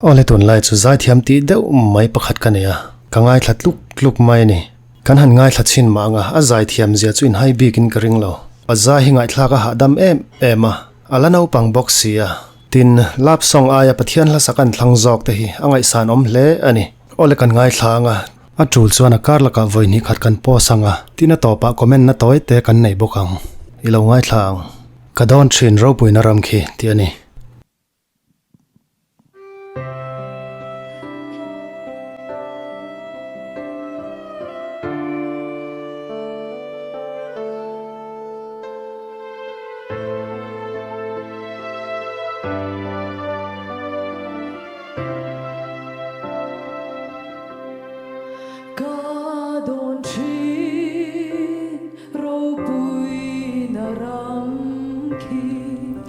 ole tun lai chu zai thiam ti deuh mai pakhat kania ka ngai thlat luk mai ni kan han ngai thlat chin ma nga a zai thiam zia chu in hai bikin ka ring lo a za hi ngai thla ka ha dam ema alano pang box sia tin lap song aya pathian la sakan thlang jok te hi angai san om hle ani ole kan ngai thla nga a tul chuan a kar la ka voi ni khat kan po sanga tina topa comment na toy te kan nei bokang ilo ngai thlang ka don thin Ropuina Ram Khi ti ani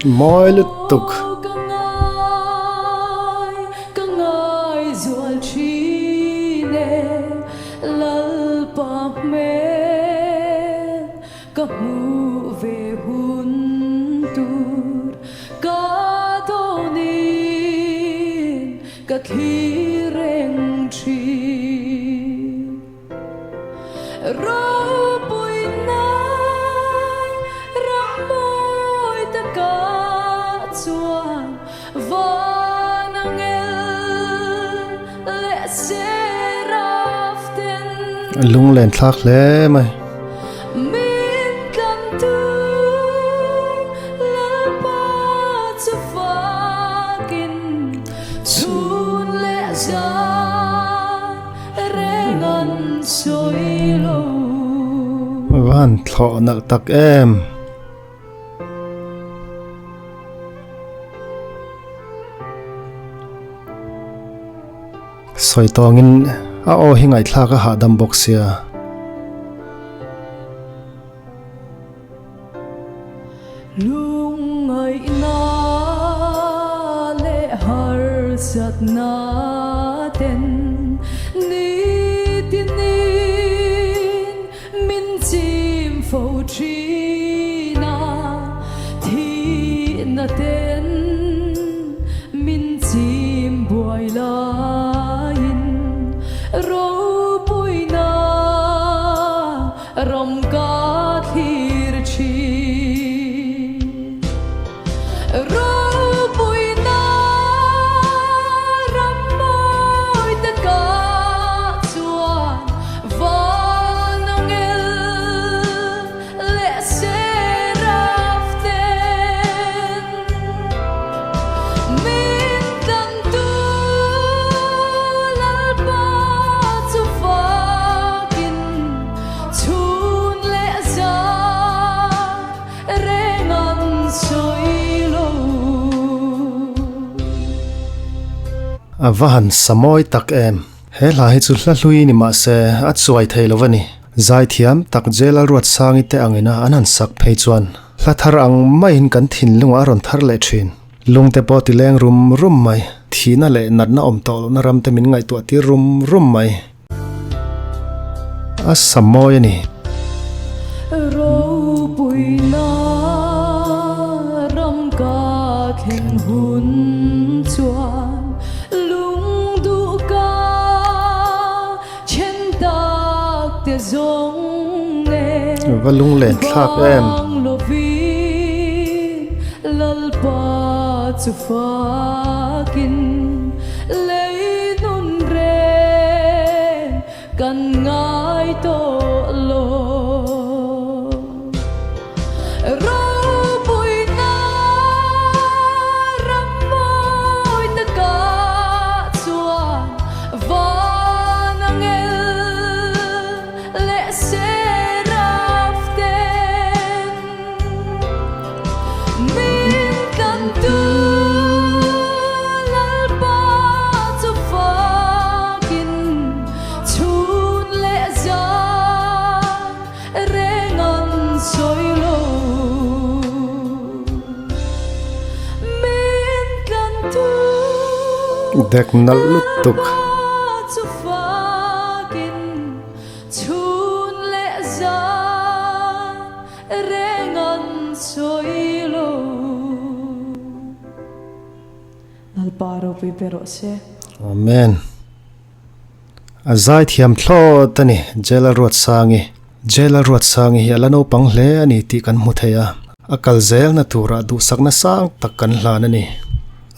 moi lút tục lung lên thác lẽ mày van thọ nợ tắc em soi tongin a o hi ngai thla ka ha dam box ya lung ngai na le har sat na ten ni tin nin min chim fo chi na thi na ten min chim boy la Ropuina Ram Khi Ropuina Ram Ka chuan vanangel le seraften min kan tu van samoi tak em he la hi chu hla hlui ni ma se a chuai thei lovani zai thiam tak Lalruatsangi te angina anan sak phei chuan hla thar ang mai hin kan thin lunga ron thar le thin lung te po ti leng rum mai thina le nat na om tol na ram te min ngai tu ti rum mai a samoi ani Ropuina Ram Ka khen hun chuan và lung lên thác em dek nal lutuk paro pi pero se Amen. Azai thiam thlo tani Lalruatsangi hi alano pangle ani ti kan hmu theya akal zel na tura du sakna sang tak kan hlan ani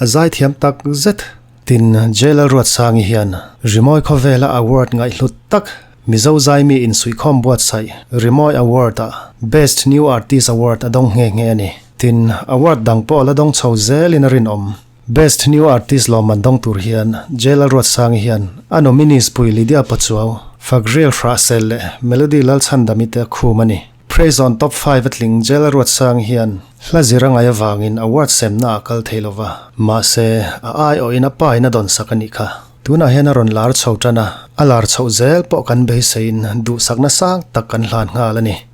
azai thiam tak zet tin Lalruatsangi hian rimoi khovela award ngai hlut tak mizo zai mi in sui khom buat sai rimoi award a Best New Artist award adong nge ani tin award dang po la dong chho zel in rin om Best New Artist lo man dong tur hian Lalruatsangi hian a nominees pui lidia pachuaw fagrel frasel melody lal chandamite khumani praise on top 5 atling Lalruatsangi hian hlazira ngaya wangin award semna akal theilova ma se ai o ina pa ina don sakani kha tuna hian ron lar chhotana alar chho zel po kan be sein du sakna sang tak kan hlan ngalani